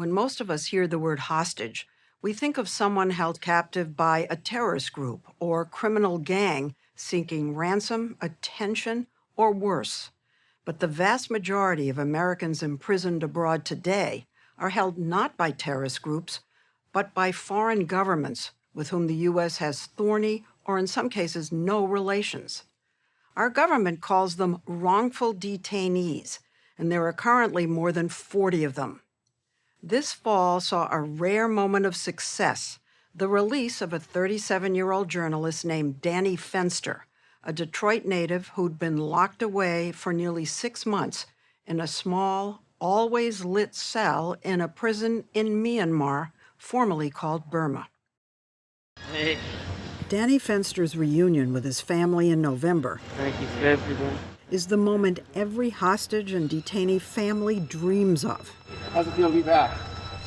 When most of us hear the word hostage, we think of someone held captive by a terrorist group or criminal gang seeking ransom, attention, or worse. But the vast majority of Americans imprisoned abroad today are held not by terrorist groups, but by foreign governments with whom the U.S. has thorny or in some cases no relations. Our government calls them wrongful detainees, and there are currently more than 40 of them. This fall saw a rare moment of success, the release of a 37-year-old journalist named Danny Fenster, a Detroit native who'd been locked away for nearly 6 months in a small, always lit cell in a prison in Myanmar, formerly called Burma. Hey. Danny Fenster's reunion with his family in November Thank you for everything. Is the moment every hostage and detainee family dreams of. How's it feel to be back?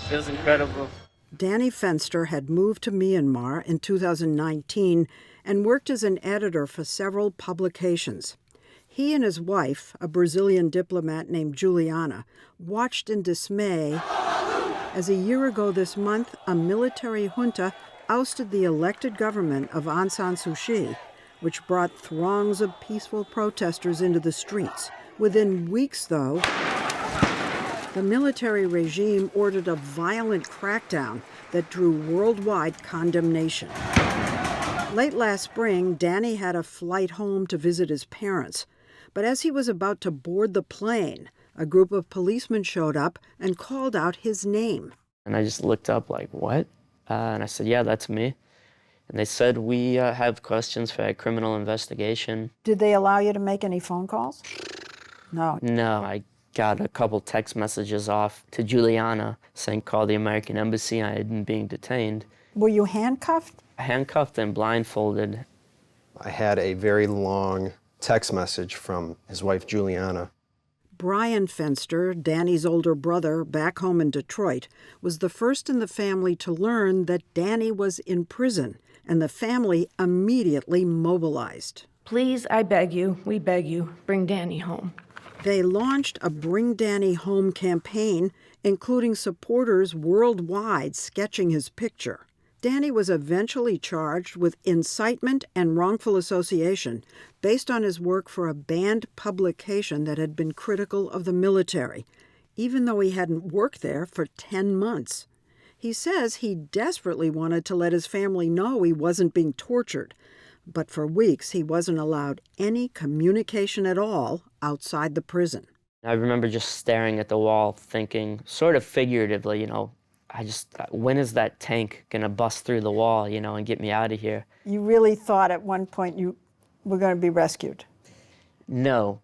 Feels incredible. Danny Fenster had moved to Myanmar in 2019 and worked as an editor for several publications. He and his wife, a Brazilian diplomat named Juliana, watched in dismay as a year ago this month, a military junta ousted the elected government of Aung San Suu Kyi, which brought throngs of peaceful protesters into the streets. Within weeks, though, the military regime ordered a violent crackdown that drew worldwide condemnation. Late last spring, Danny had a flight home to visit his parents. But as he was about to board the plane, a group of policemen showed up and called out his name. And I just looked up like, what? And I said, yeah, that's me. And they said, we have questions for a criminal investigation. Did they allow you to make any phone calls? No. No, I got a couple text messages off to Juliana saying, call the American embassy, I had been being detained. Were you handcuffed? Handcuffed and blindfolded. I had a very long text message from his wife, Juliana. Brian Fenster, Danny's older brother, back home in Detroit, was the first in the family to learn that Danny was in prison, and the family immediately mobilized. Please, I beg you, we beg you, bring Danny home. They launched a Bring Danny Home campaign, including supporters worldwide sketching his picture. Danny was eventually charged with incitement and wrongful association based on his work for a banned publication that had been critical of the military, even though he hadn't worked there for 10 months. He says he desperately wanted to let his family know he wasn't being tortured, but for weeks he wasn't allowed any communication at all outside the prison. I remember just staring at the wall thinking, sort of figuratively, when is that tank gonna bust through the wall, and get me out of here? You really thought at one point you were going to be rescued? No,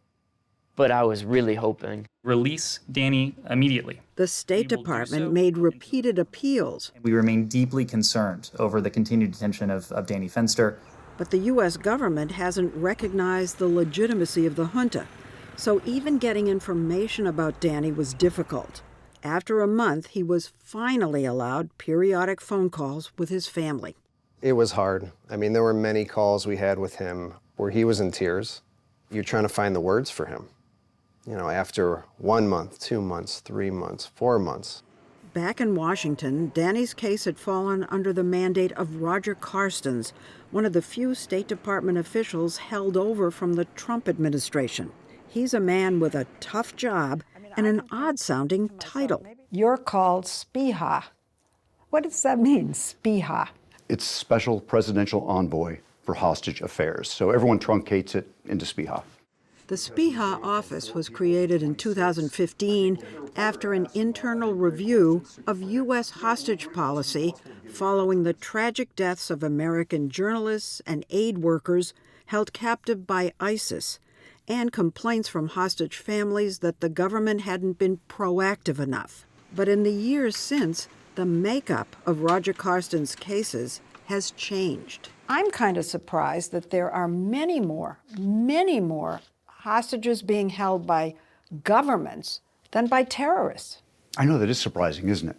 but I was really hoping. Release Danny immediately. The State Department made repeated appeals. We remain deeply concerned over the continued detention of Danny Fenster. But the U.S. government hasn't recognized the legitimacy of the junta, so even getting information about Danny was difficult. After a month, he was finally allowed periodic phone calls with his family. It was hard. There were many calls we had with him where he was in tears. You're trying to find the words for him. After 1 month, 2 months, 3 months, 4 months. Back in Washington, Danny's case had fallen under the mandate of Roger Carstens, one of the few State Department officials held over from the Trump administration. He's a man with a tough job and an odd-sounding title. You're called SPIHA. What does that mean, SPIHA? It's Special Presidential Envoy for Hostage Affairs, so everyone truncates it into SPIHA. The SPIHA office was created in 2015 after an internal review of U.S. hostage policy following the tragic deaths of American journalists and aid workers held captive by ISIS, and complaints from hostage families that the government hadn't been proactive enough. But in the years since, the makeup of Roger Carstens' cases has changed. I'm kind of surprised that there are many more hostages being held by governments than by terrorists. I know that is surprising, isn't it?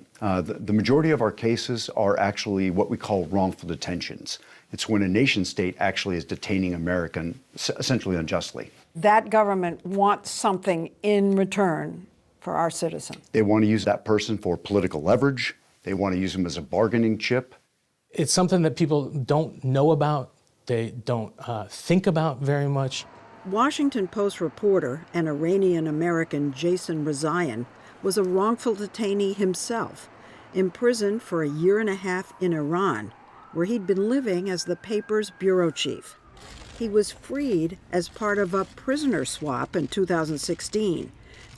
The majority of our cases are actually what we call wrongful detentions. It's when a nation state actually is detaining American essentially unjustly. That government wants something in return for our citizens. They want to use that person for political leverage. They want to use them as a bargaining chip. It's something that people don't know about, they don't think about very much. Washington Post reporter and Iranian-American Jason Rezaian was a wrongful detainee himself, imprisoned for a year and a half in Iran, where he'd been living as the paper's bureau chief. He was freed as part of a prisoner swap in 2016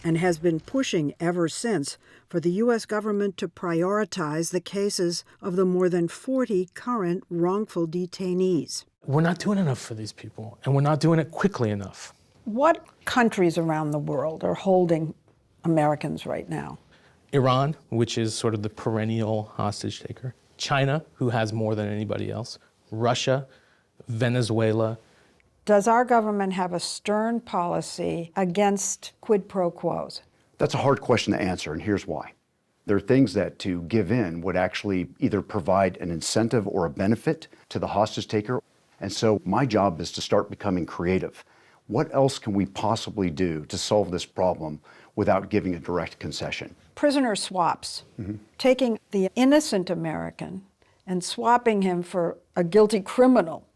and has been pushing ever since for the U.S. government to prioritize the cases of the more than 40 current wrongful detainees. We're not doing enough for these people, and we're not doing it quickly enough. What countries around the world are holding Americans right now? Iran, which is sort of the perennial hostage taker. China, who has more than anybody else. Russia, Venezuela. Does our government have a stern policy against quid pro quos? That's a hard question to answer, and here's why. There are things that to give in would actually either provide an incentive or a benefit to the hostage taker. And so my job is to start becoming creative. What else can we possibly do to solve this problem without giving a direct concession? Prisoner swaps, taking the innocent American and swapping him for a guilty criminal.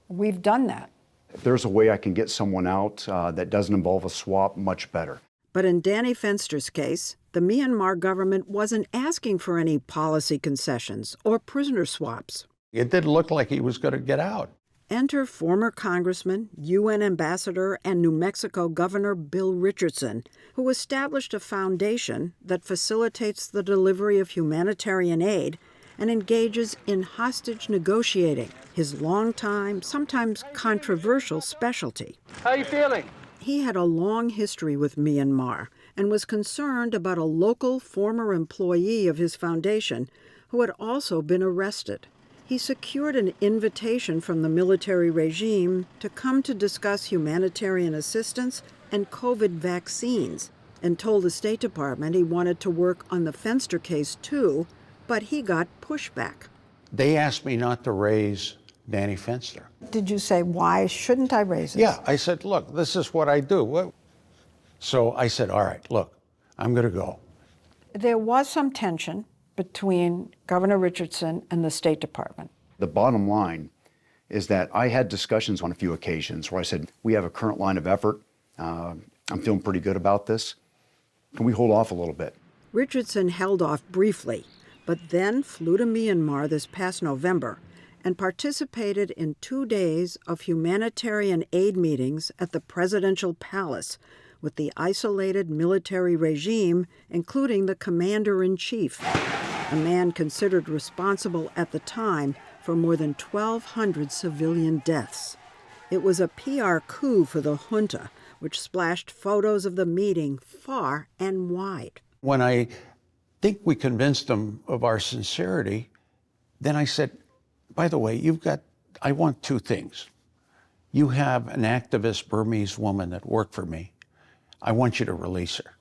We've done that. If there's a way I can get someone out that doesn't involve a swap, much better. But in Danny Fenster's case, the Myanmar government wasn't asking for any policy concessions or prisoner swaps. It didn't look like he was going to get out. Enter former Congressman, UN Ambassador, and New Mexico Governor Bill Richardson, who established a foundation that facilitates the delivery of humanitarian aid and engages in hostage negotiating, his longtime, sometimes controversial specialty. How are you feeling? He had a long history with Myanmar and was concerned about a local former employee of his foundation who had also been arrested. He secured an invitation from the military regime to come to discuss humanitarian assistance and COVID vaccines, and told the State Department he wanted to work on the Fenster case too, but he got pushback. They asked me not to raise Danny Fenster. Did you say, why shouldn't I raise it? Yeah, I said, look, this is what I do. So I said, all right, look, I'm going to go. There was some tension between Governor Richardson and the State Department. The bottom line is that I had discussions on a few occasions where I said, we have a current line of effort. I'm feeling pretty good about this. Can we hold off a little bit? Richardson held off briefly, but then flew to Myanmar this past November and participated in 2 days of humanitarian aid meetings at the presidential palace with the isolated military regime, including the commander-in-chief, a man considered responsible at the time for more than 1,200 civilian deaths. It was a PR coup for the junta, which splashed photos of the meeting far and wide. When I think we convinced them of our sincerity, then I said, by the way, I want 2 things. You have an activist Burmese woman that worked for me. I want you to release her.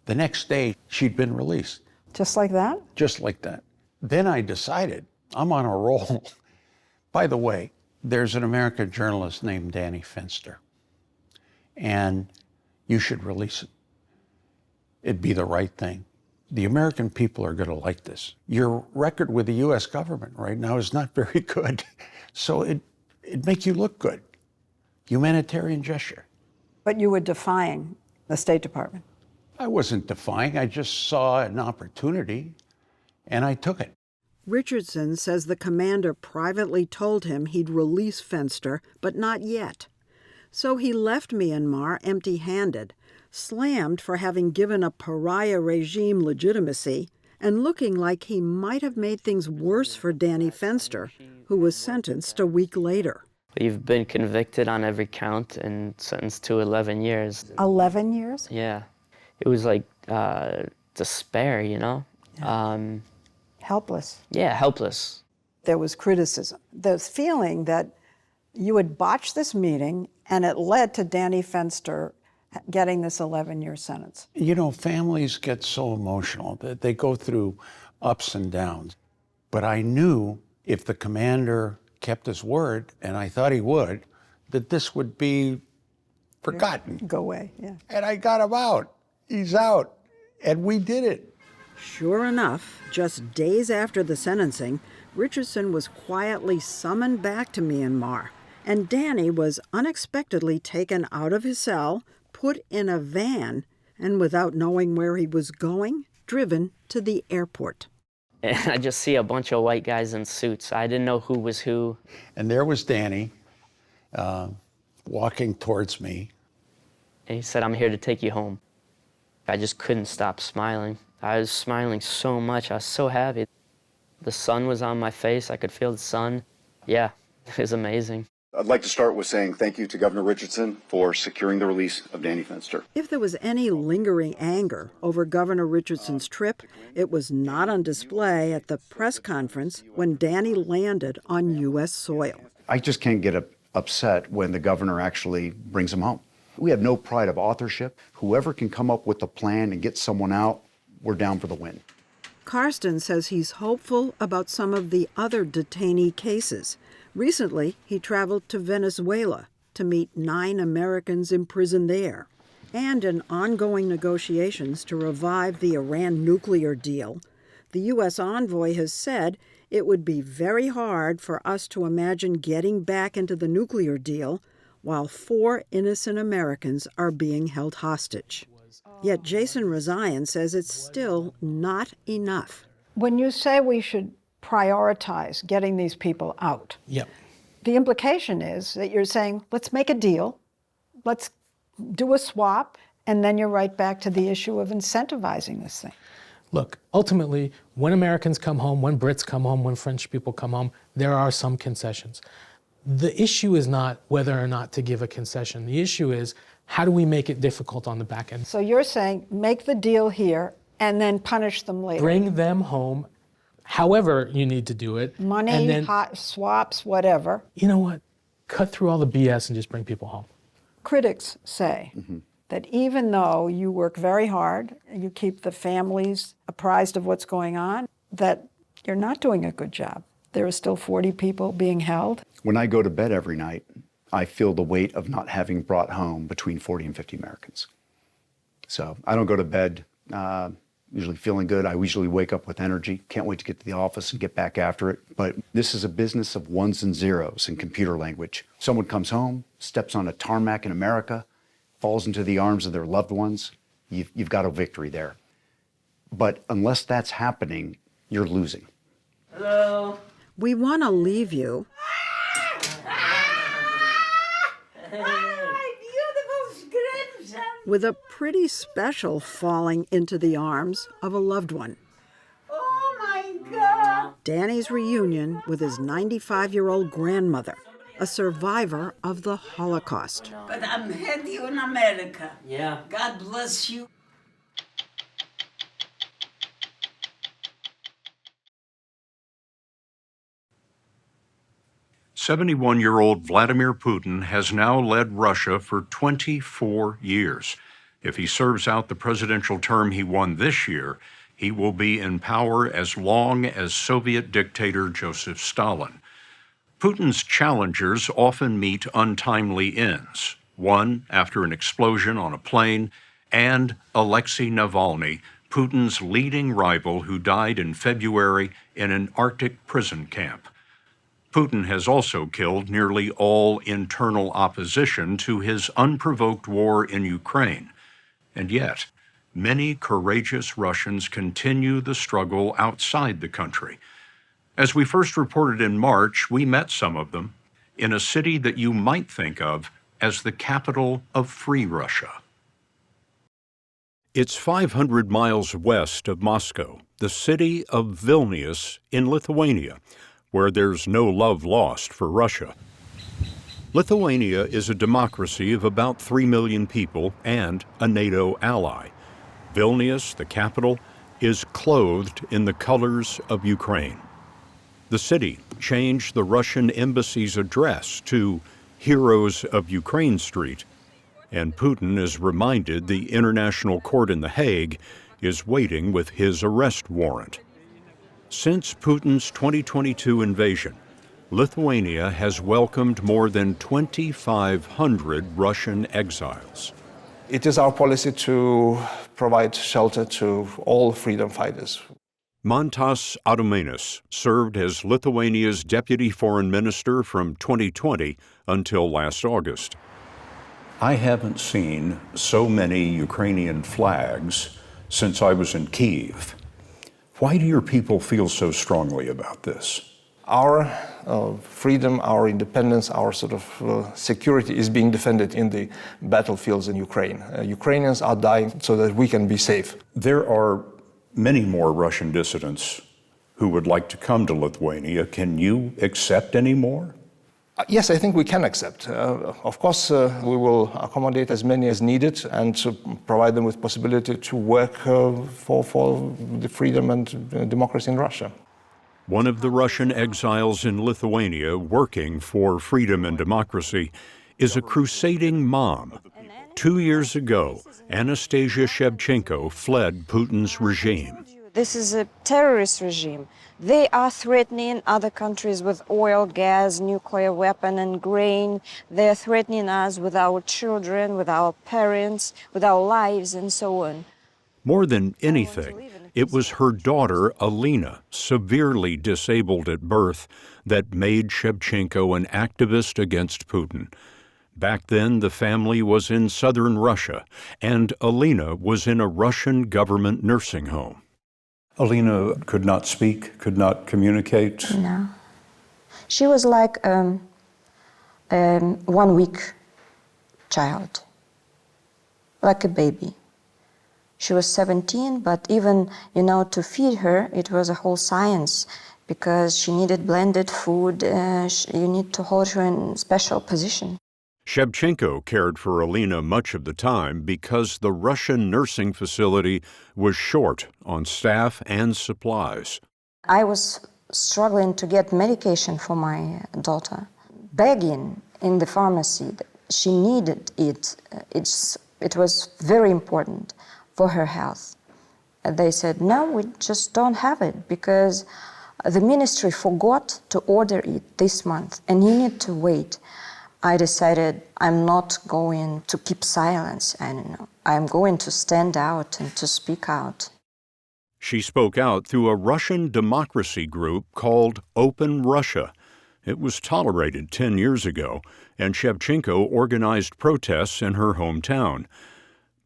The next day, she'd been released. Just like that? Just like that. Then I decided, I'm on a roll. By the way, there's an American journalist named Danny Fenster, and you should release it. It'd be the right thing. The American people are going to like this. Your record with the U.S. government right now is not very good, so it'd make you look good. Humanitarian gesture. But you were defying the State Department. I wasn't defying, I just saw an opportunity, and I took it. Richardson says the commander privately told him he'd release Fenster, but not yet. So he left Myanmar empty-handed, slammed for having given a pariah regime legitimacy, and looking like he might have made things worse for Danny Fenster, who was sentenced a week later. We've been convicted on every count and sentenced to 11 years. 11 years? Yeah. It was like despair, you know? Yeah. Helpless. Yeah, helpless. There was criticism. The feeling that you had botched this meeting and it led to Danny Fenster getting this 11-year sentence. You know, families get so emotional that they go through ups and downs. But I knew if the commander kept his word, and I thought he would, that this would be forgotten. Go away, yeah. And I got him out. He's out. And we did it. Sure enough, just days after the sentencing, Richardson was quietly summoned back to Myanmar, and Danny was unexpectedly taken out of his cell, put in a van, and without knowing where he was going, driven to the airport. And I just see a bunch of white guys in suits. I didn't know who was who. And there was Danny walking towards me. And he said, "I'm here to take you home." I just couldn't stop smiling. I was smiling so much. I was so happy. The sun was on my face. I could feel the sun. Yeah, it was amazing. I'd like to start with saying thank you to Governor Richardson for securing the release of Danny Fenster. If there was any lingering anger over Governor Richardson's trip, it was not on display at the press conference when Danny landed on U.S. soil. I just can't get upset when the governor actually brings him home. We have no pride of authorship. Whoever can come up with a plan and get someone out, we're down for the win. Karsten says he's hopeful about some of the other detainee cases. Recently, he traveled to Venezuela to meet 9 Americans imprisoned there. And in ongoing negotiations to revive the Iran nuclear deal, the U.S. envoy has said it would be very hard for us to imagine getting back into the nuclear deal while 4 innocent Americans are being held hostage. Yet Jason Rezaian says it's still not enough. When you say we should prioritize getting these people out, Yep. the implication is that you're saying, let's make a deal, let's do a swap, and then you're right back to the issue of incentivizing this thing. Look, ultimately, when Americans come home, when Brits come home, when French people come home, there are some concessions. The issue is not whether or not to give a concession. The issue is, how do we make it difficult on the back end? So you're saying, make the deal here and then punish them later. Bring them home, however you need to do it. Money, and then, hot swaps, whatever. you know what? Cut through all the BS and just bring people home. Critics say that even though you work very hard, you keep the families apprised of what's going on, that you're not doing a good job. There are still 40 people being held. When I go to bed every night, I feel the weight of not having brought home between 40 and 50 Americans. So I don't go to bed usually feeling good. I usually wake up with energy. Can't wait to get to the office and get back after it. But this is a business of ones and zeros in computer language. Someone comes home, steps on a tarmac in America, falls into the arms of their loved ones. You've got a victory there. But unless that's happening, you're losing. Hello. We want to leave you with a pretty special falling into the arms of a loved one. Oh my God! Danny's reunion with his 95-year-old grandmother, a survivor of the Holocaust. But I'm happy in America. Yeah. God bless you. "71-year-old Vladimir Putin has now led Russia for 24 years. If he serves out the presidential term he won this year, he will be in power as long as Soviet dictator Joseph Stalin. Putin's challengers often meet untimely ends, one after an explosion on a plane, and Alexei Navalny, Putin's leading rival who died in February in an Arctic prison camp. Putin has also killed nearly all internal opposition to his unprovoked war in Ukraine. And yet, many courageous Russians continue the struggle outside the country. As we first reported in March, we met some of them in a city that you might think of as the capital of free Russia. It's 500 miles west of Moscow, the city of Vilnius in Lithuania, where there's no love lost for Russia. Lithuania is a democracy of about 3 million people and a NATO ally. Vilnius, the capital, is clothed in the colors of Ukraine. The city changed the Russian embassy's address to Heroes of Ukraine Street, and Putin is reminded the International Court in The Hague is waiting with his arrest warrant. Since Putin's 2022 invasion, Lithuania has welcomed more than 2,500 Russian exiles. It is our policy to provide shelter to all freedom fighters. Mantas Adomainis served as Lithuania's deputy foreign minister from 2020 until last August. I haven't seen so many Ukrainian flags since I was in Kyiv. Why do your people feel so strongly about this? Our freedom, our independence, our sort of security is being defended in the battlefields in Ukraine. Ukrainians are dying so that we can be safe. There are many more Russian dissidents who would like to come to Lithuania. Can you accept any more? Yes, I think we can accept. Of course, we will accommodate as many as needed and to provide them with possibility to work for the freedom and democracy in Russia. One of the Russian exiles in Lithuania working for freedom and democracy is a crusading mom. 2 years ago, Anastasia Shevchenko fled Putin's regime. This is a terrorist regime. They are threatening other countries with oil, gas, nuclear weapon, and grain. They're threatening us with our children, with our parents, with our lives, and so on. More than anything, it was her daughter, Alina, severely disabled at birth, that made Shevchenko an activist against Putin. Back then, the family was in southern Russia, and Alina was in a Russian government nursing home. Alina could not speak, could not communicate? No. She was like a 1 week child, like a baby. She was 17, but even, to feed her, it was a whole science because she needed blended food. You need to hold her in a special position. Shevchenko cared for Alina much of the time because the Russian nursing facility was short on staff and supplies. I was struggling to get medication for my daughter, begging in the pharmacy. She needed it. It was very important for her health. They said, no, we just don't have it because the ministry forgot to order it this month and you need to wait. I decided I'm not going to keep silence. I'm going to stand out and to speak out. She spoke out through a Russian democracy group called Open Russia. It was tolerated 10 years ago, and Shevchenko organized protests in her hometown.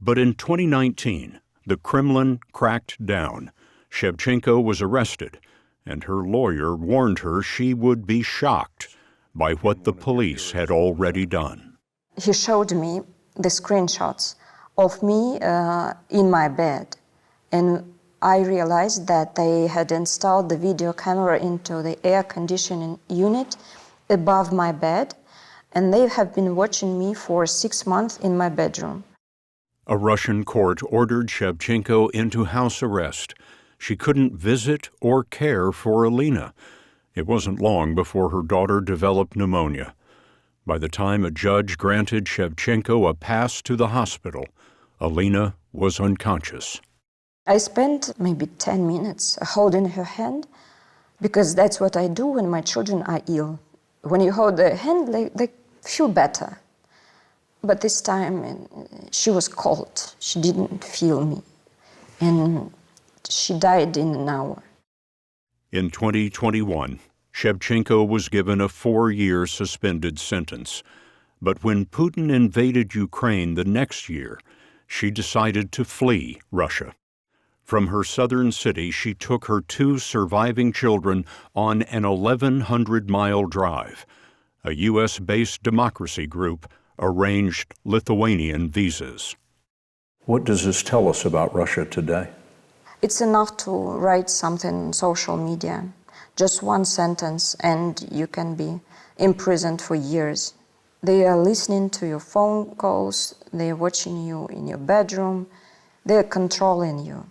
But in 2019, the Kremlin cracked down. Shevchenko was arrested, and her lawyer warned her she would be shocked by what the police had already done. He showed me the screenshots of me in my bed, and I realized that they had installed the video camera into the air conditioning unit above my bed, and they have been watching me for 6 months in my bedroom. A Russian court ordered Shevchenko into house arrest. She couldn't visit or care for Alina. It wasn't long before her daughter developed pneumonia. By the time a judge granted Shevchenko a pass to the hospital, Alina was unconscious. I spent maybe 10 minutes holding her hand because that's what I do when my children are ill. When you hold their hand, they feel better. But this time, she was cold. She didn't feel me. And she died in an hour. In 2021, Shevchenko was given a 4-year suspended sentence. But when Putin invaded Ukraine the next year, she decided to flee Russia. From her southern city, she took her 2 surviving children on an 1,100-mile drive. A U.S.-based democracy group arranged Lithuanian visas. What does this tell us about Russia today? It's enough to write something on social media, just one sentence, and you can be imprisoned for years. They are listening to your phone calls, they are watching you in your bedroom, they are controlling you.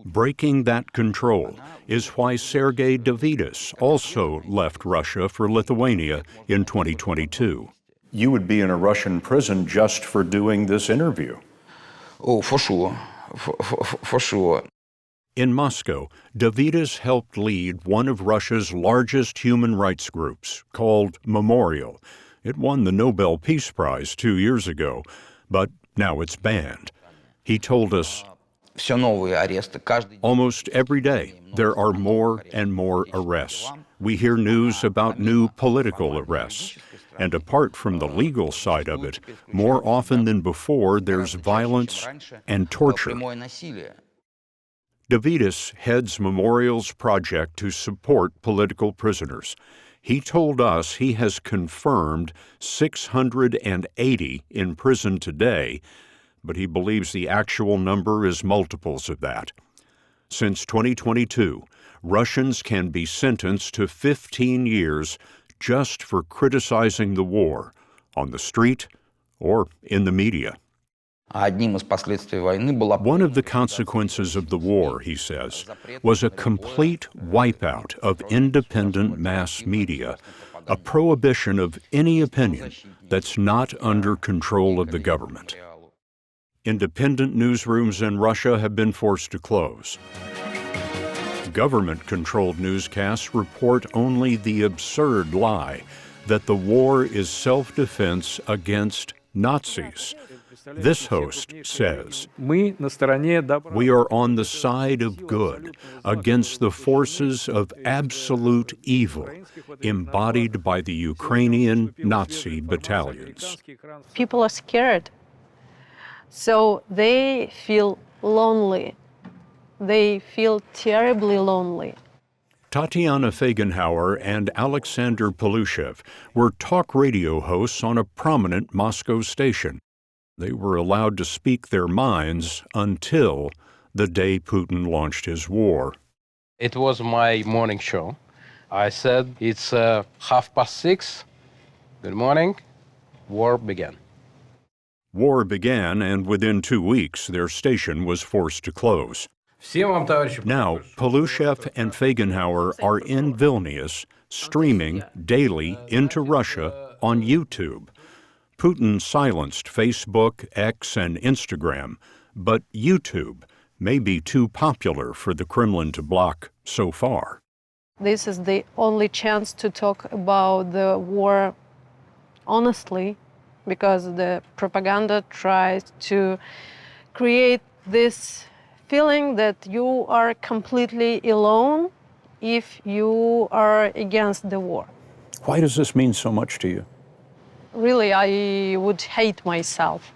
Breaking that control is why Sergei Davidis also left Russia for Lithuania in 2022. You would be in a Russian prison just for doing this interview. Oh, for sure. For sure. In Moscow, Davidis helped lead one of Russia's largest human rights groups, called Memorial. It won the Nobel Peace Prize 2 years ago, but Now it's banned. He told us, Все новые аресты. Каждый almost every day, there are more and more arrests. We hear news about new political arrests. And apart from the legal side of it, more often than before, there's violence and torture. прямое насилие. Davidis heads Memorial's project to support political prisoners. He told us he has confirmed 680 in prison today, but he believes the actual number is multiples of that. Since 2022, Russians can be sentenced to 15 years just for criticizing the war on the street or in the media. Одним из последствий войны была One of the consequences of the war, he says, was a complete wipeout of independent mass media, a prohibition of any opinion that's not under control of the government. Independent newsrooms in Russia have been forced to close. Government-controlled newscasts report only the absurd lie that the war is self-defense against Nazis. This host says, "We are on the side of good against the forces of absolute evil embodied by the Ukrainian Nazi battalions." People are scared, so they feel lonely. They feel terribly lonely. Tatiana Fagenhauer and Alexander Polushev were talk radio hosts on a prominent Moscow station. They were allowed to speak their minds until the day Putin launched his war. It was my morning show. I said, it's 6:30. Good morning. War began. War began, and within 2 weeks, their station was forced to close. Now, Polushev and Fagenhauer are in Vilnius, streaming daily into Russia on YouTube. Putin silenced Facebook, X, and Instagram, but YouTube may be too popular for the Kremlin to block so far. This is the only chance to talk about the war honestly, because the propaganda tries to create this feeling that you are completely alone if you are against the war. Why does this mean so much to you? Really, I would hate myself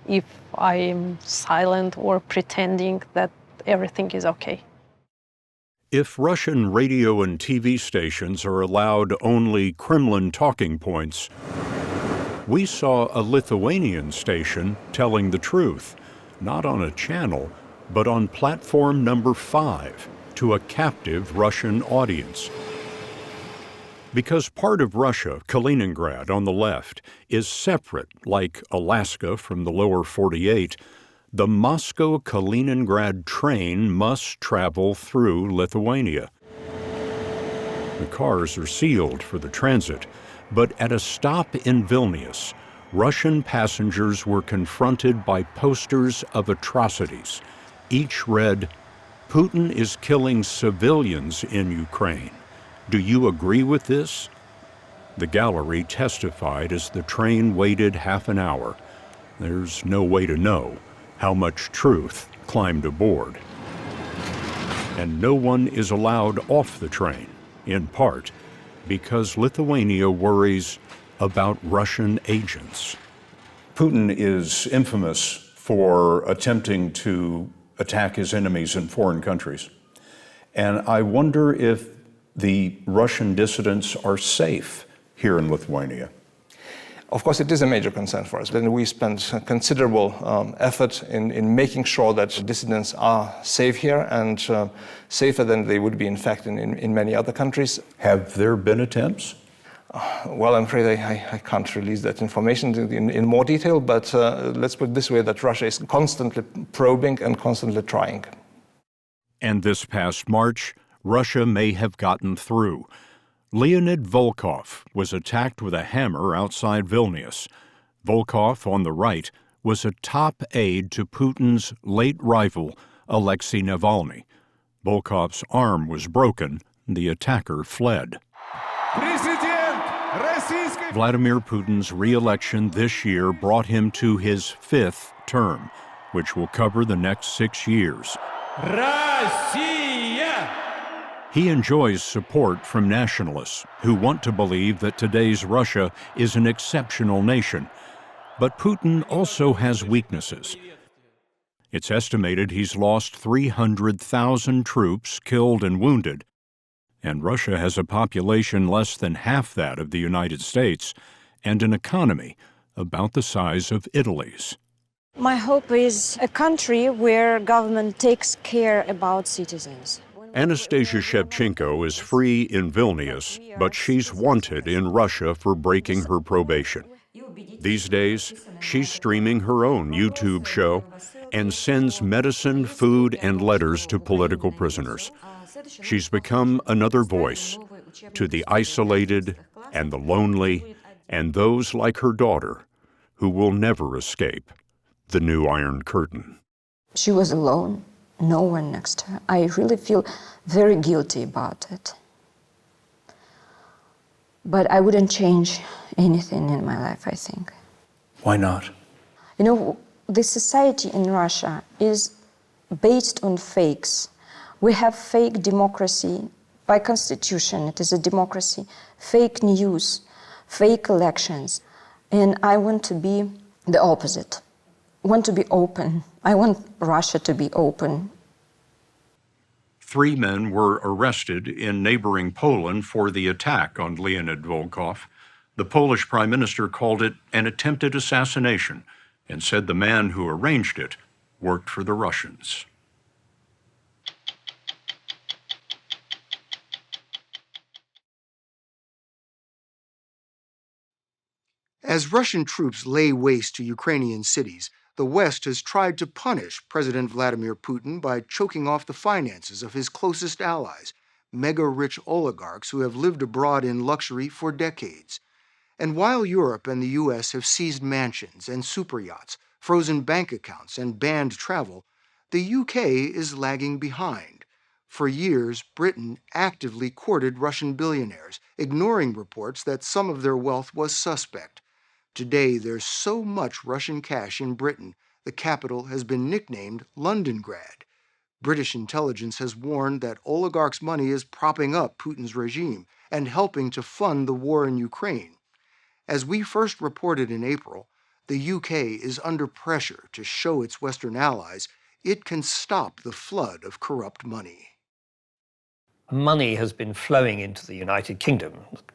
if I am silent or pretending that everything is okay. If Russian radio and TV stations are allowed only Kremlin talking points, we saw a Lithuanian station telling the truth, not on a channel, but on platform number 5 to a captive Russian audience. Because part of Russia, Kaliningrad on the left, is separate, like Alaska from the lower 48, the Moscow-Kaliningrad train must travel through Lithuania. The cars are sealed for the transit, but at a stop in Vilnius, Russian passengers were confronted by posters of atrocities. Each read, "Putin is killing civilians in Ukraine. Do you agree with this?" The gallery testified as the train waited half an hour. There's no way to know how much truth climbed aboard. And no one is allowed off the train, in part because Lithuania worries about Russian agents. Putin is infamous for attempting to attack his enemies in foreign countries. And I wonder if the Russian dissidents are safe here in Lithuania. Of course, it is a major concern for us. Then we spend considerable effort in making sure that dissidents are safe here and safer than they would be, in fact, in many other countries. Have there been attempts? Well, I'm afraid I can't release that information in more detail, but let's put it this way, that Russia is constantly probing and constantly trying. And this past March, Russia may have gotten through. Leonid Volkov was attacked with a hammer outside Vilnius. Volkov, on the right, was a top aide to Putin's late rival, Alexei Navalny. Volkov's arm was broken. The attacker fled. Президент Vladimir Putin's re-election this year brought him to his 5th term, which will cover the next 6 years. He enjoys support from nationalists who want to believe that today's Russia is an exceptional nation. But Putin also has weaknesses. It's estimated he's lost 300,000 troops killed and wounded, and Russia has a population less than half that of the United States and an economy about the size of Italy's. My hope is a country where government takes care about citizens. Anastasia Shevchenko is free in Vilnius, but she's wanted in Russia for breaking her probation. These days, she's streaming her own YouTube show and sends medicine, food, and letters to political prisoners. She's become another voice to the isolated and the lonely and those like her daughter who will never escape the new Iron Curtain. She was alone, no one next to her. I really feel very guilty about it. But I wouldn't change anything in my life, I think. Why not? You know, the society in Russia is based on fakes. We have fake democracy. By constitution, it is a democracy. Fake news, fake elections. And I want to be the opposite. I want to be open. I want Russia to be open. 3 men were arrested in neighboring Poland for the attack on Leonid Volkov. The Polish Prime Minister called it an attempted assassination and said the man who arranged it worked for the Russians. As Russian troops lay waste to Ukrainian cities, the West has tried to punish President Vladimir Putin by choking off the finances of his closest allies, mega-rich oligarchs who have lived abroad in luxury for decades. And while Europe and the U.S. have seized mansions and superyachts, frozen bank accounts, and banned travel, the U.K. is lagging behind. For years, Britain actively courted Russian billionaires, ignoring reports that some of their wealth was suspect. Today, there's so much Russian cash in Britain, the capital has been nicknamed Londongrad. British intelligence has warned that oligarchs' money is propping up Putin's regime and helping to fund the war in Ukraine. As we first reported in April, the UK is under pressure to show its Western allies it can stop the flood of corrupt money. Money has been flowing into the United Kingdom,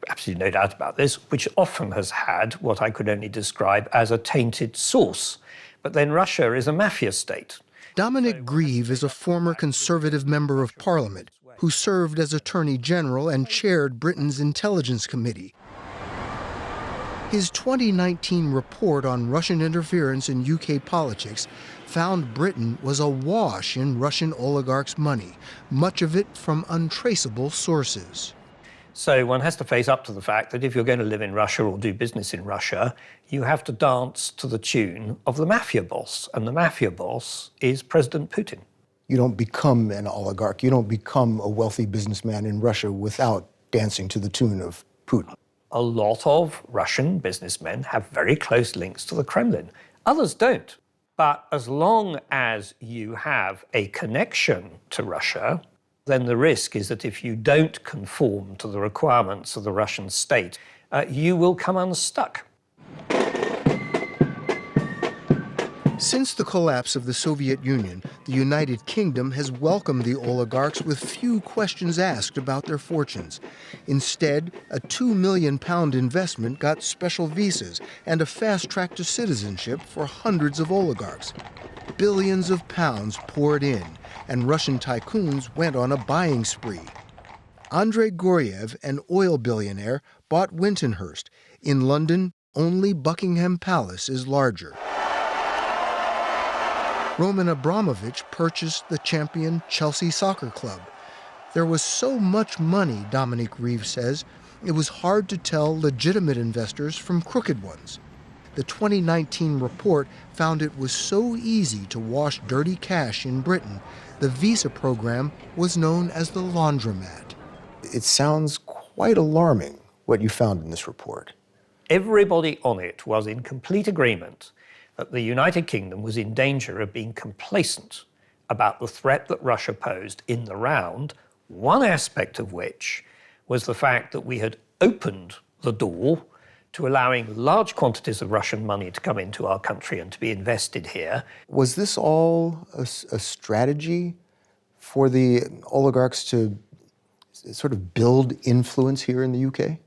absolutely no doubt about this, which often has had what I could only describe as a tainted source. But then Russia is a mafia state. Dominic Grieve is a former Conservative member of Parliament who served as Attorney General and chaired Britain's Intelligence Committee. His 2019 report on Russian interference in UK politics found Britain was awash in Russian oligarchs' money, much of it from untraceable sources. So one has to face up to the fact that if you're going to live in Russia or do business in Russia, you have to dance to the tune of the mafia boss, and the mafia boss is President Putin. You don't become an oligarch, you don't become a wealthy businessman in Russia without dancing to the tune of Putin. A lot of Russian businessmen have very close links to the Kremlin. Others don't. But as long as you have a connection to Russia, then the risk is that if you don't conform to the requirements of the Russian state, you will come unstuck. Since the collapse of the Soviet Union, the United Kingdom has welcomed the oligarchs with few questions asked about their fortunes. Instead, a £2 million investment got special visas and a fast track to citizenship for hundreds of oligarchs. Billions of pounds poured in, and Russian tycoons went on a buying spree. Andrei Goryev, an oil billionaire, bought Wintonhurst. In London, only Buckingham Palace is larger. Roman Abramovich purchased the champion Chelsea Soccer Club. There was so much money, Dominic Reeve says, it was hard to tell legitimate investors from crooked ones. The 2019 report found it was so easy to wash dirty cash in Britain, the visa program was known as the laundromat. It sounds quite alarming. what you found in this report? Everybody on it was in complete agreement that the United Kingdom was in danger of being complacent about the threat that Russia posed in the round, one aspect of which was the fact that we had opened the door to allowing large quantities of Russian money to come into our country and to be invested here. Was this all a strategy for the oligarchs to sort of build influence here in the UK?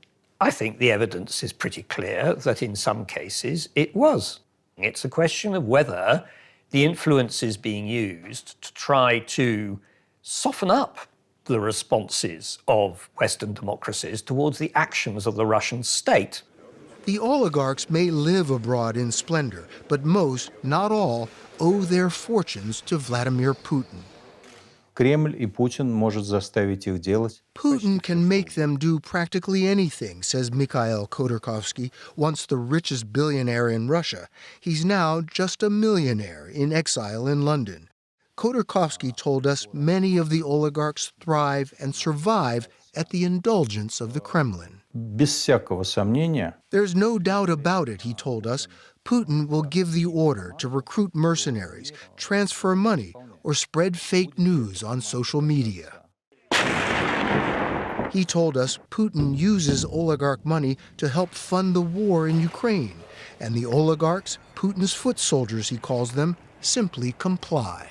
I think the evidence is pretty clear that in some cases it was. It's a question of whether the influence is being used to try to soften up the responses of Western democracies towards the actions of the Russian state. The oligarchs may live abroad in splendor, but most, not all, owe their fortunes to Vladimir Putin. Кремль и Путин может заставить их делать. Putin can make them do practically anything, says Mikhail Khodorkovsky, once the richest billionaire in Russia. He's now just a millionaire in exile in London. Khodorkovsky told us many of the oligarchs thrive and survive at the indulgence of the Kremlin. Без всякого сомнения. There's no doubt about it, he told us. Putin will give the order to recruit mercenaries, transfer money, or spread fake news on social media. He told us Putin uses oligarch money to help fund the war in Ukraine, and the oligarchs, Putin's foot soldiers he calls them, simply comply.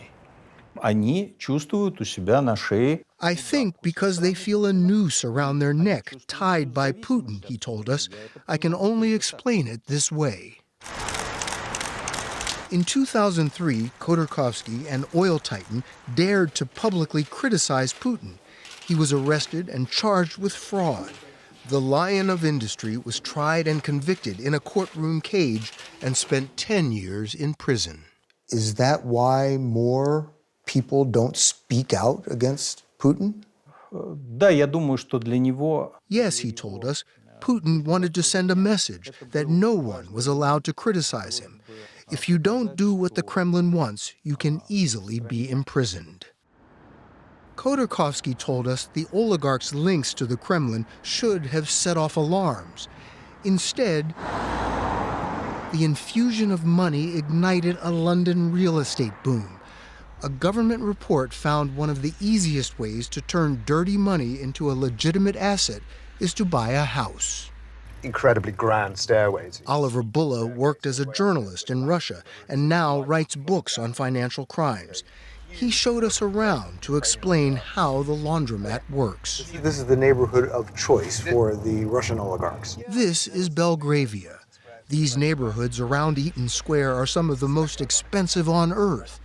Они чувствуют у себя на шее. I think because they feel a noose around their neck tied by Putin, he told us. I can only explain it this way. In 2003, Khodorkovsky, an oil titan, dared to publicly criticize Putin. He was arrested and charged with fraud. The lion of industry was tried and convicted in a courtroom cage and spent 10 years in prison. Is that why more people don't speak out against Putin? Да, я думаю, что для него. Yes, he told us, Putin wanted to send a message that no one was allowed to criticize him. If you don't do what the Kremlin wants, you can easily be imprisoned. Khodorkovsky told us the oligarchs' links to the Kremlin should have set off alarms. Instead, the infusion of money ignited a London real estate boom. A government report found one of the easiest ways to turn dirty money into a legitimate asset is to buy a house. Incredibly grand stairways. Oliver Bulla worked as a journalist in Russia and now writes books on financial crimes. He showed us around to explain how the laundromat works. This is the neighborhood of choice for the Russian oligarchs. This is Belgravia. These neighborhoods around Eaton Square are some of the most expensive on earth.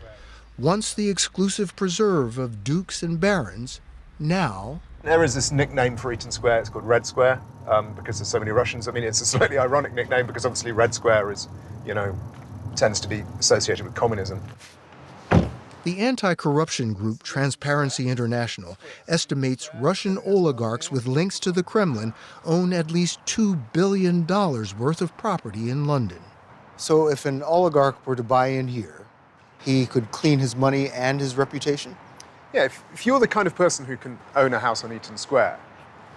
Once the exclusive preserve of dukes and barons, now... There is this nickname for Eaton Square, it's called Red Square, because there's so many Russians. I mean, it's a slightly ironic nickname because obviously Red Square is, tends to be associated with communism. The anti-corruption group Transparency International estimates Russian oligarchs with links to the Kremlin own at least $2 billion worth of property in London. So if an oligarch were to buy in here, he could clean his money and his reputation? Yeah, if you're the kind of person who can own a house on Eaton Square,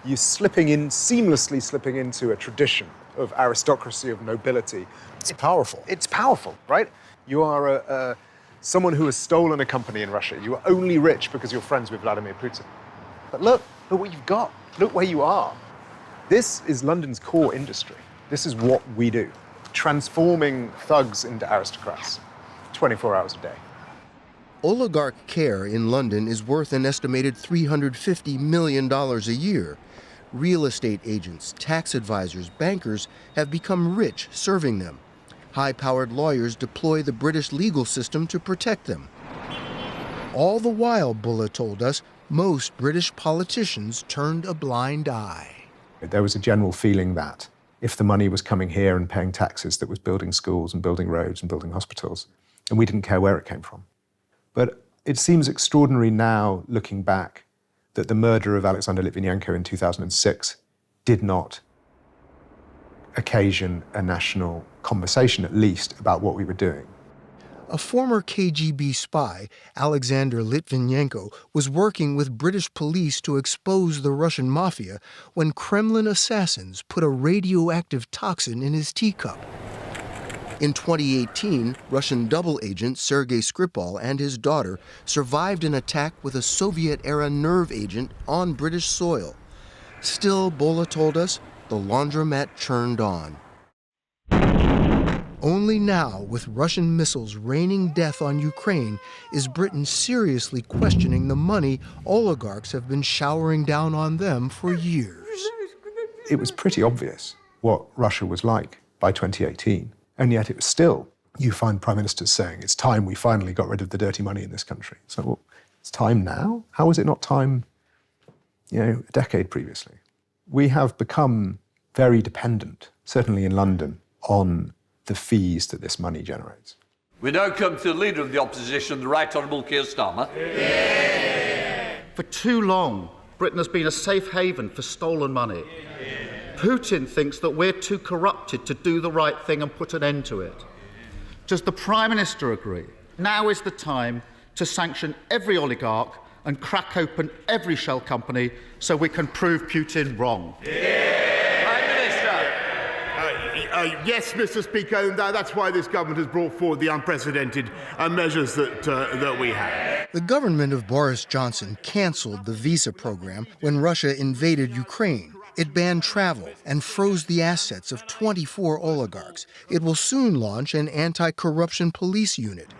you're seamlessly slipping into a tradition of aristocracy, of nobility. It's powerful. It's powerful, right? You are someone who has stolen a company in Russia. You are only rich because you're friends with Vladimir Putin. But look what you've got. Look where you are. This is London's core industry. This is what we do. Transforming thugs into aristocrats, 24 hours a day. Oligarch care in London is worth an estimated $350 million a year. Real estate agents, tax advisors, bankers have become rich serving them. High-powered lawyers deploy the British legal system to protect them. All the while, Bulla told us, most British politicians turned a blind eye. There was a general feeling that if the money was coming here and paying taxes, that was building schools and building roads and building hospitals, and we didn't care where it came from. But it seems extraordinary now, looking back, that the murder of Alexander Litvinenko in 2006 did not occasion a national conversation, at least, about what we were doing. A former KGB spy, Alexander Litvinenko, was working with British police to expose the Russian mafia when Kremlin assassins put a radioactive toxin in his teacup. In 2018, Russian double agent Sergei Skripal and his daughter survived an attack with a Soviet-era nerve agent on British soil. Still, Bola told us, the laundromat churned on. Only now, with Russian missiles raining death on Ukraine, is Britain seriously questioning the money oligarchs have been showering down on them for years. It was pretty obvious what Russia was like by 2018, and yet it was still, you find prime ministers saying, it's time we finally got rid of the dirty money in this country. So, well, it's time now? How was it not time, a decade previously? We have become very dependent, certainly in London, on the fees that this money generates. We now come to the Leader of the Opposition, the Right Honourable Keir Starmer. For too long, Britain has been a safe haven for stolen money. Putin thinks that we're too corrupted to do the right thing and put an end to it. Does the Prime Minister agree? Now is the time to sanction every oligarch and crack open every shell company so we can prove Putin wrong. Yes, Mr. Speaker, and that's why this government has brought forward the unprecedented measures that we have. The government of Boris Johnson canceled the visa program when Russia invaded Ukraine. It banned travel and froze the assets of 24 oligarchs. It will soon launch an anti-corruption police unit.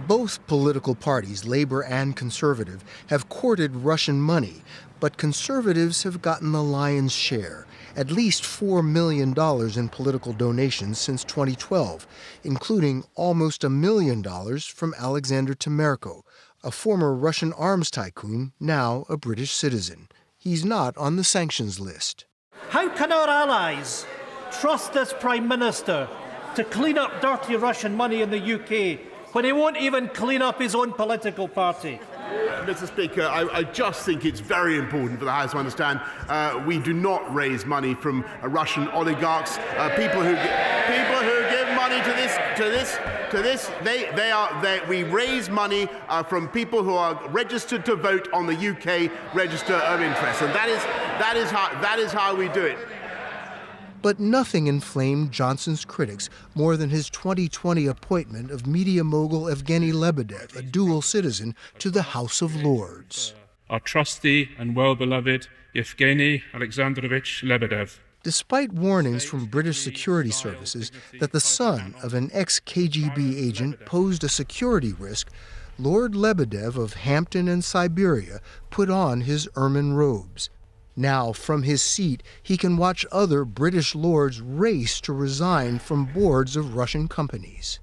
Both political parties, Labour and Conservative, have courted Russian money, but Conservatives have gotten the lion's share. At least $4 million in political donations since 2012, including almost $1 million from Alexander Temerko, a former Russian arms tycoon, now a British citizen. He's not on the sanctions list. How can our allies trust this Prime Minister to clean up dirty Russian money in the UK when he won't even clean up his own political party? Mr. Speaker, I just think it's very important for the House to understand we do not raise money from Russian oligarchs. People who give money to this. We raise money from people who are registered to vote on the UK Register of Interest, and that is how we do it. But nothing inflamed Johnson's critics more than his 2020 appointment of media mogul Evgeny Lebedev, a dual citizen, to the House of Lords. Our trusty and well-beloved Yevgeny Alexandrovich Lebedev. Despite warnings from British security services that the son of an ex-KGB agent posed a security risk, Lord Lebedev of Hampton and Siberia put on his ermine robes. Now, from his seat, he can watch other British lords race to resign from boards of Russian companies.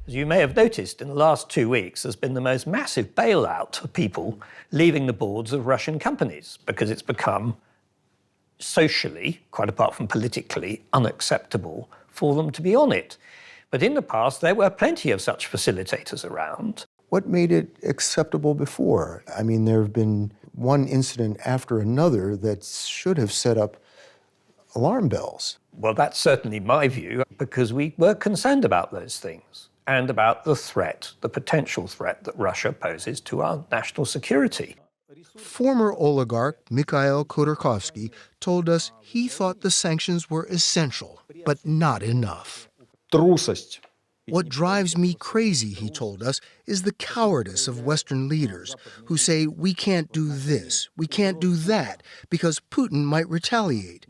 As you may have noticed, in the last 2 weeks, there's been the most massive bailout of people leaving the boards of Russian companies because it's become socially, quite apart from politically, unacceptable for them to be on it. But in the past, there were plenty of such facilitators around. What made it acceptable before? I mean, there have been one incident after another that should have set up alarm bells. Well, that's certainly my view, because we were concerned about those things and about the threat, the potential threat that Russia poses to our national security. Former oligarch Mikhail Khodorkovsky told us he thought the sanctions were essential, but not enough. Трусость. What drives me crazy, he told us, is the cowardice of Western leaders who say we can't do this, we can't do that, because Putin might retaliate.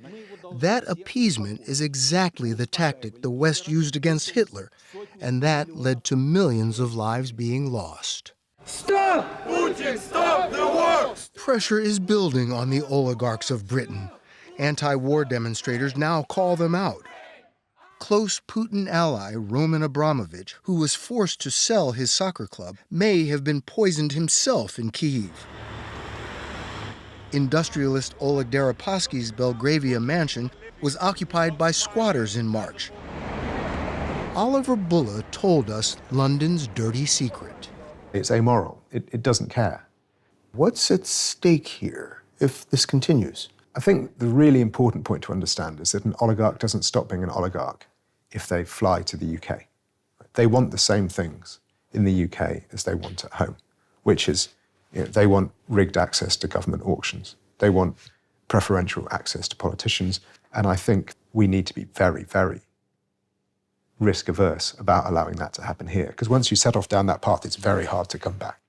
That appeasement is exactly the tactic the West used against Hitler, and that led to millions of lives being lost. Stop! Putin, stop the war! Pressure is building on the oligarchs of Britain. Anti-war demonstrators now call them out. Close Putin ally Roman Abramovich, who was forced to sell his soccer club, may have been poisoned himself in Kyiv. Industrialist Oleg Deripaski's Belgravia mansion was occupied by squatters in March. Oliver Bulla told us London's dirty secret. It's amoral. It doesn't care. What's at stake here if this continues? I think the really important point to understand is that an oligarch doesn't stop being an oligarch if they fly to the UK. They want the same things in the UK as they want at home, which is, they want rigged access to government auctions. They want preferential access to politicians. And I think we need to be very, very risk averse about allowing that to happen here. Because once you set off down that path, it's very hard to come back.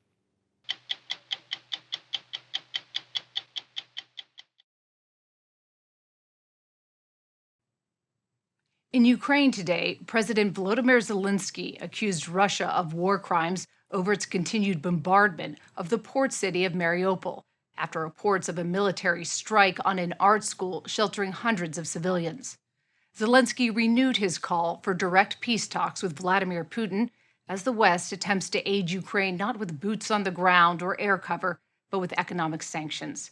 In Ukraine today, President Volodymyr Zelensky accused Russia of war crimes over its continued bombardment of the port city of Mariupol, after reports of a military strike on an art school sheltering hundreds of civilians. Zelensky renewed his call for direct peace talks with Vladimir Putin as the West attempts to aid Ukraine not with boots on the ground or air cover, but with economic sanctions.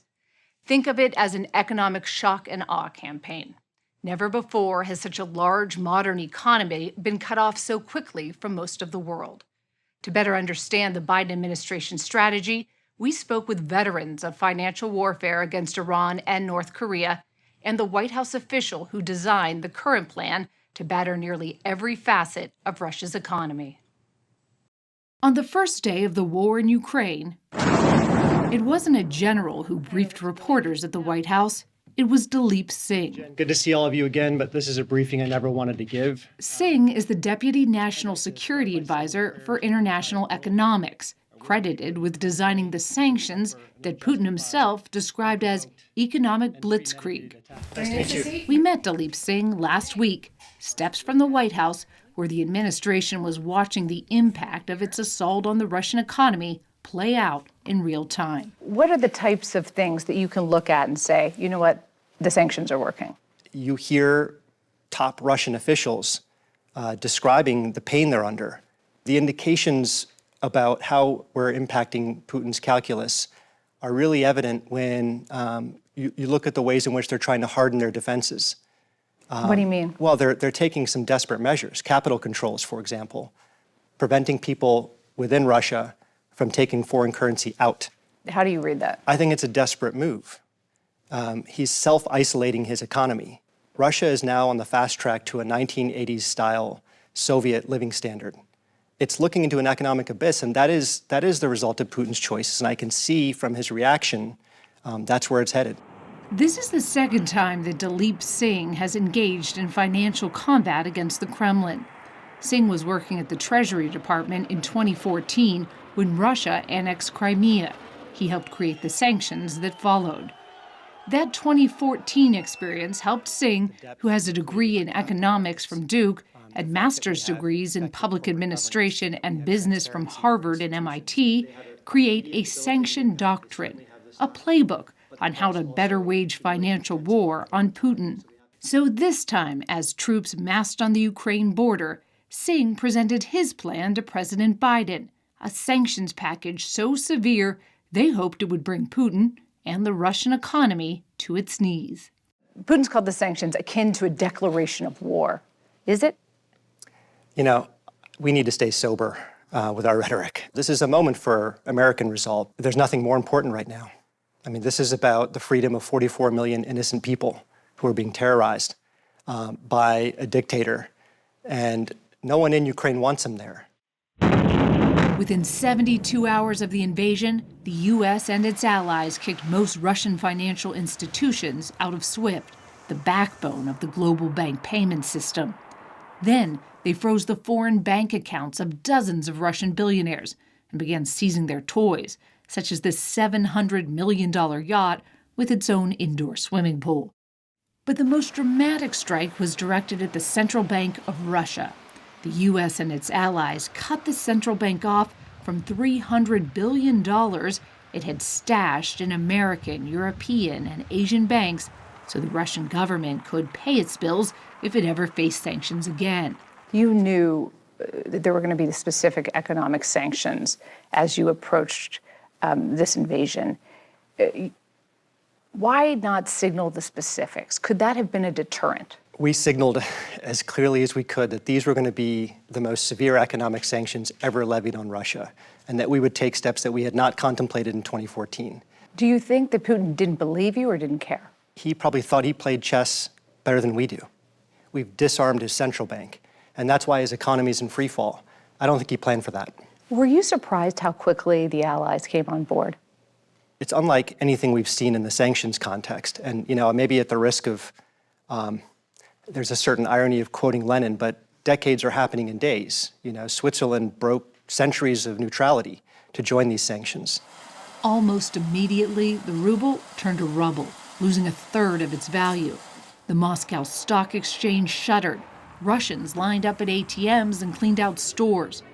Think of it as an economic shock and awe campaign. Never before has such a large, modern economy been cut off so quickly from most of the world. To better understand the Biden administration strategy, we spoke with veterans of financial warfare against Iran and North Korea and the White House official who designed the current plan to batter nearly every facet of Russia's economy. On the first day of the war in Ukraine, it wasn't a general who briefed reporters at the White House. It was Dileep Singh. Good to see all of you again, but this is a briefing I never wanted to give. Singh is the Deputy National Security Advisor for International Economics, credited with designing the sanctions that Putin himself described as economic blitzkrieg. Nice to meet you. We met Dileep Singh last week, steps from the White House, where the administration was watching the impact of its assault on the Russian economy play out in real time. What are the types of things that you can look at and say, you know what, the sanctions are working? You hear top Russian officials describing the pain they're under. The indications about how we're impacting Putin's calculus are really evident when you look at the ways in which they're trying to harden their defenses. What do you mean? Well, they're taking some desperate measures, capital controls, for example, preventing people within Russia from taking foreign currency out. How do you read that? I think it's a desperate move. He's self-isolating his economy. Russia is now on the fast track to a 1980s-style Soviet living standard. It's looking into an economic abyss, and that is the result of Putin's choices. And I can see from his reaction, that's where it's headed. This is the second time that Dileep Singh has engaged in financial combat against the Kremlin. Singh was working at the Treasury Department in 2014 when Russia annexed Crimea. He helped create the sanctions that followed. That 2014 experience helped Singh, who has a degree in economics from Duke and master's degrees in public administration and business from Harvard and MIT, create a sanction doctrine, a playbook on how to better wage financial war on Putin. So this time, as troops massed on the Ukraine border, Singh presented his plan to President Biden, a sanctions package so severe they hoped it would bring Putin and the Russian economy to its knees. Putin's called the sanctions akin to a declaration of war. Is it? You know, we need to stay sober with our rhetoric. This is a moment for American resolve. There's nothing more important right now. I mean, this is about the freedom of 44 million innocent people who are being terrorized by a dictator, and no one in Ukraine wants them there. Within 72 hours of the invasion, the U.S. and its allies kicked most Russian financial institutions out of SWIFT, the backbone of the global bank payment system. Then they froze the foreign bank accounts of dozens of Russian billionaires and began seizing their toys, such as this $700 million yacht with its own indoor swimming pool. But the most dramatic strike was directed at the Central Bank of Russia. The U.S. and its allies cut the central bank off from $300 billion it had stashed in American, European, and Asian banks so the Russian government could pay its bills if it ever faced sanctions again. You knew that there were going to be the specific economic sanctions as you approached this invasion. Why not signal the specifics? Could that have been a deterrent? We signaled as clearly as we could that these were going to be the most severe economic sanctions ever levied on Russia, and that we would take steps that we had not contemplated in 2014. Do you think that Putin didn't believe you or didn't care? He probably thought he played chess better than we do. We've disarmed his central bank, and that's why his economy is in free fall. I don't think he planned for that. Were you surprised how quickly the Allies came on board? It's unlike anything we've seen in the sanctions context. And, maybe at the risk of, there's a certain irony of quoting Lenin, but decades are happening in days. Switzerland broke centuries of neutrality to join these sanctions. Almost immediately, the ruble turned to rubble, losing a third of its value. The Moscow Stock Exchange shuttered. Russians lined up at ATMs and cleaned out stores.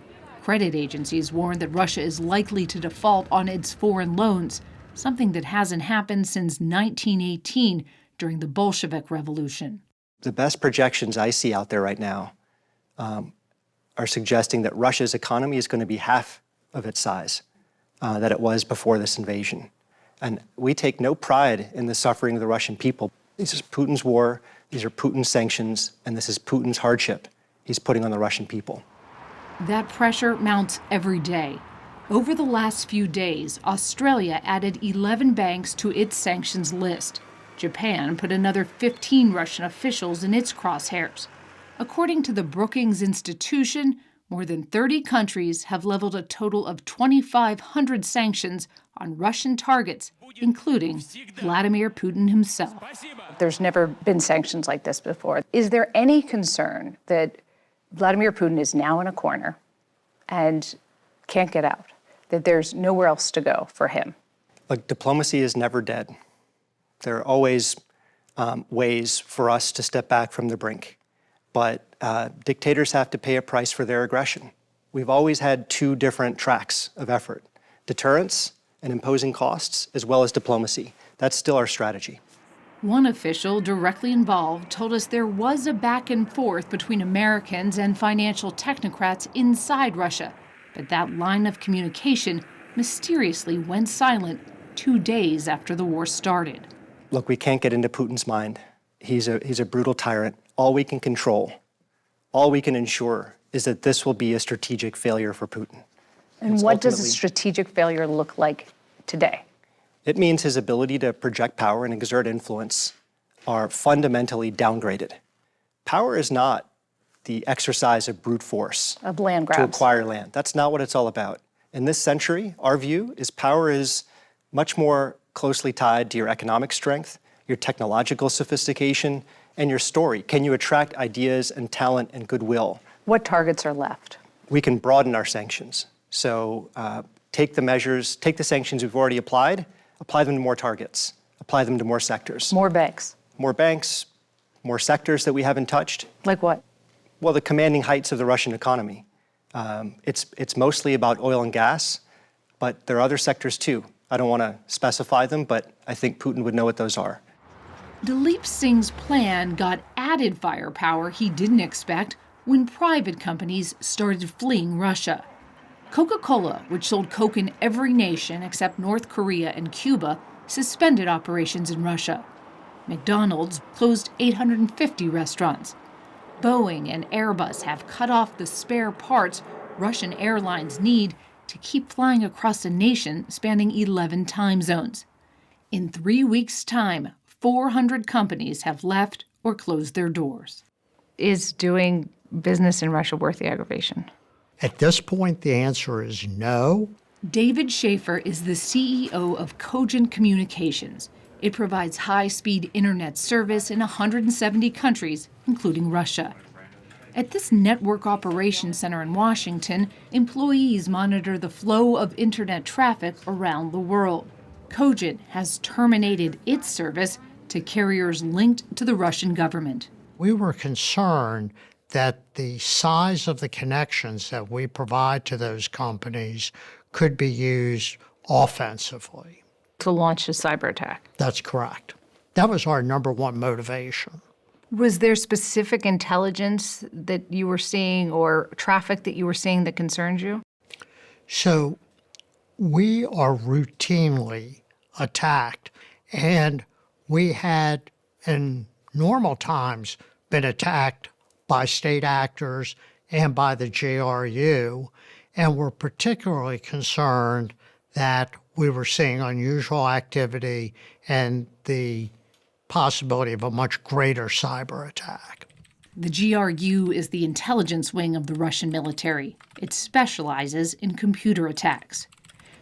Credit agencies warned that Russia is likely to default on its foreign loans, something that hasn't happened since 1918 during the Bolshevik Revolution. The best projections I see out there right now are suggesting that Russia's economy is going to be half of its size that it was before this invasion. And we take no pride in the suffering of the Russian people. This is Putin's war, these are Putin's sanctions, and this is Putin's hardship he's putting on the Russian people. That pressure mounts every day. Over the last few days, Australia added 11 banks to its sanctions list. Japan put another 15 Russian officials in its crosshairs. According to the Brookings Institution, more than 30 countries have leveled a total of 2,500 sanctions on Russian targets, including Vladimir Putin himself. There's never been sanctions like this before. Is there any concern that Vladimir Putin is now in a corner and can't get out, that there's nowhere else to go for him? Look, diplomacy is never dead. There are always ways for us to step back from the brink. But dictators have to pay a price for their aggression. We've always had two different tracks of effort: deterrence and imposing costs, as well as diplomacy. That's still our strategy. One official directly involved told us there was a back and forth between Americans and financial technocrats inside Russia, but that line of communication mysteriously went silent 2 days after the war started. Look, we can't get into Putin's mind. He's a brutal tyrant. All we can control, all we can ensure is that this will be a strategic failure for Putin. And what does a strategic failure look like today? It means his ability to project power and exert influence are fundamentally downgraded. Power is not the exercise of brute force of land grabs to acquire land. That's not what it's all about. In this century, our view is power is much more closely tied to your economic strength, your technological sophistication, and your story. Can you attract ideas and talent and goodwill? What targets are left? We can broaden our sanctions. So take the sanctions we've already applied, apply them to more targets, apply them to more sectors. More banks. More banks, more sectors that we haven't touched. Like what? Well, the commanding heights of the Russian economy. It's mostly about oil and gas, but there are other sectors too. I don't want to specify them, but I think Putin would know what those are. Dileep Singh's plan got added firepower he didn't expect when private companies started fleeing Russia. Coca-Cola, which sold Coke in every nation except North Korea and Cuba, suspended operations in Russia. McDonald's closed 850 restaurants. Boeing and Airbus have cut off the spare parts Russian airlines need to keep flying across a nation spanning 11 time zones. In 3 weeks' time, 400 companies have left or closed their doors. Is doing business in Russia worth the aggravation? At this point, the answer is no. David Schaefer is the CEO of Cogent Communications. It provides high-speed internet service in 170 countries, including Russia. At this network operations center in Washington, employees monitor the flow of internet traffic around the world. Cogent has terminated its service to carriers linked to the Russian government. We were concerned that the size of the connections that we provide to those companies could be used offensively. To launch a cyber attack. That's correct. That was our number one motivation. Was there specific intelligence that you were seeing or traffic that you were seeing that concerned you? So we are routinely attacked, and we had in normal times been attacked by state actors and by the GRU, and we're particularly concerned that we were seeing unusual activity and the possibility of a much greater cyber attack. The GRU is the intelligence wing of the Russian military. It specializes in computer attacks.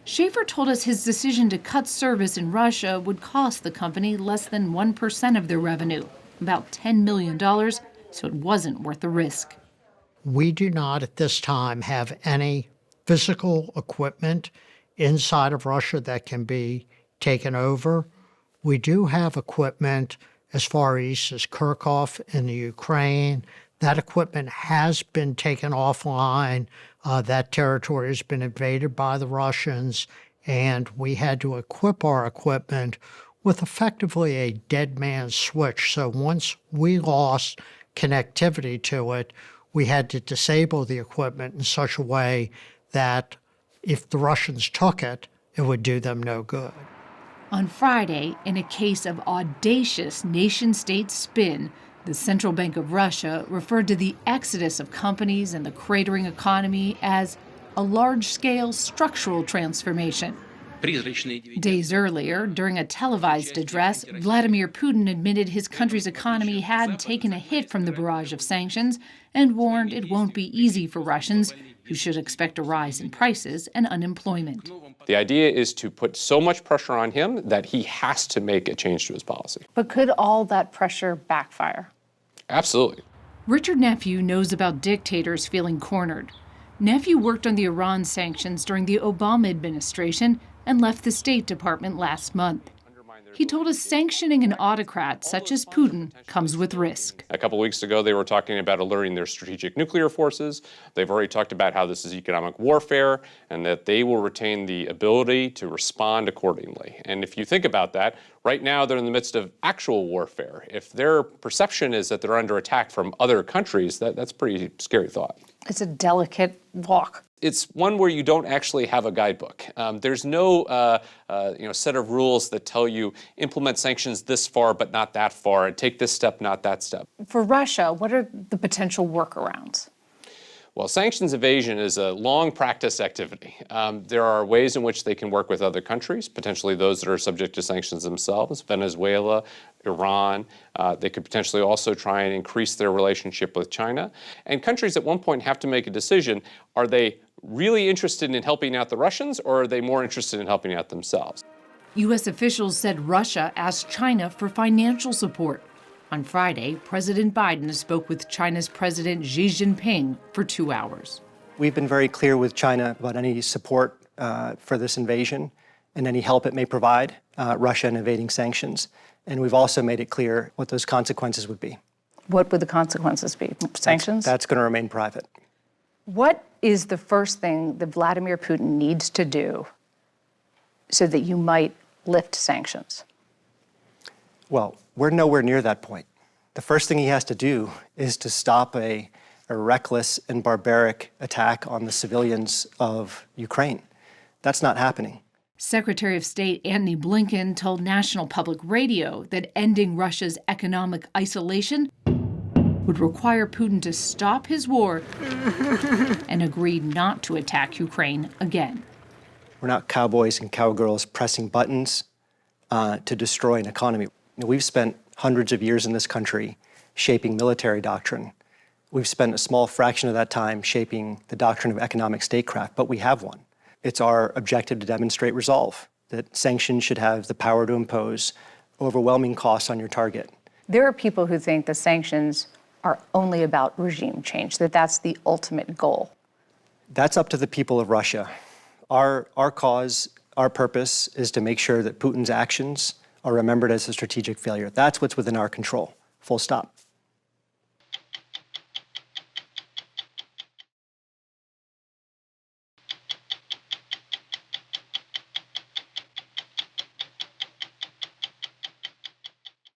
Schaefer told us his decision to cut service in Russia would cost the company less than 1% of their revenue, about $10 million, so it wasn't worth the risk. We do not at this time have any physical equipment inside of Russia that can be taken over. We do have equipment as far east as Kharkov in the Ukraine. That equipment has been taken offline. That territory has been invaded by the Russians, and we had to equip our equipment with effectively a dead man's switch. So once we lost connectivity to it, we had to disable the equipment in such a way that if the Russians took it, it would do them no good. On Friday, in a case of audacious nation-state spin, the Central Bank of Russia referred to the exodus of companies and the cratering economy as a large-scale structural transformation. Days earlier, during a televised address, Vladimir Putin admitted his country's economy had taken a hit from the barrage of sanctions and warned it won't be easy for Russians, who should expect a rise in prices and unemployment. The idea is to put so much pressure on him that he has to make a change to his policy. But could all that pressure backfire? Absolutely. Richard Nephew knows about dictators feeling cornered. Nephew worked on the Iran sanctions during the Obama administration and left the State Department last month. He told us sanctioning an autocrat such as Putin comes with risk. A couple weeks ago, they were talking about alerting their strategic nuclear forces. They've already talked about how this is economic warfare and that they will retain the ability to respond accordingly. And if you think about that, right now they're in the midst of actual warfare. If their perception is that they're under attack from other countries, that's a pretty scary thought. It's a delicate walk. It's one where you don't actually have a guidebook. There's no set of rules that tell you implement sanctions this far but not that far, and take this step, not that step. For Russia, what are the potential workarounds? Well, sanctions evasion is a long practice activity. There are ways in which they can work with other countries, potentially those that are subject to sanctions themselves, Venezuela, Iran. They could potentially also try and increase their relationship with China. And countries at one point have to make a decision. Are they really interested in helping out the Russians, or are they more interested in helping out themselves? U.S. officials said Russia asked China for financial support. On Friday, President Biden spoke with China's President Xi Jinping for 2 hours. We've been very clear with China about any support for this invasion and any help it may provide Russia in evading sanctions. And we've also made it clear what those consequences would be. What would the consequences be? Sanctions? That's going to remain private. What is the first thing that Vladimir Putin needs to do so that you might lift sanctions? Well, we're nowhere near that point. The first thing he has to do is to stop a reckless and barbaric attack on the civilians of Ukraine. That's not happening. Secretary of State Antony Blinken told National Public Radio that ending Russia's economic isolation would require Putin to stop his war and agree not to attack Ukraine again. We're not cowboys and cowgirls pressing buttons to destroy an economy. We've spent hundreds of years in this country shaping military doctrine. We've spent a small fraction of that time shaping the doctrine of economic statecraft, but we have one. It's our objective to demonstrate resolve, that sanctions should have the power to impose overwhelming costs on your target. There are people who think the sanctions are only about regime change, that that's the ultimate goal. That's up to the people of Russia. Our cause, our purpose is to make sure that Putin's actions are remembered as a strategic failure. That's what's within our control, full stop.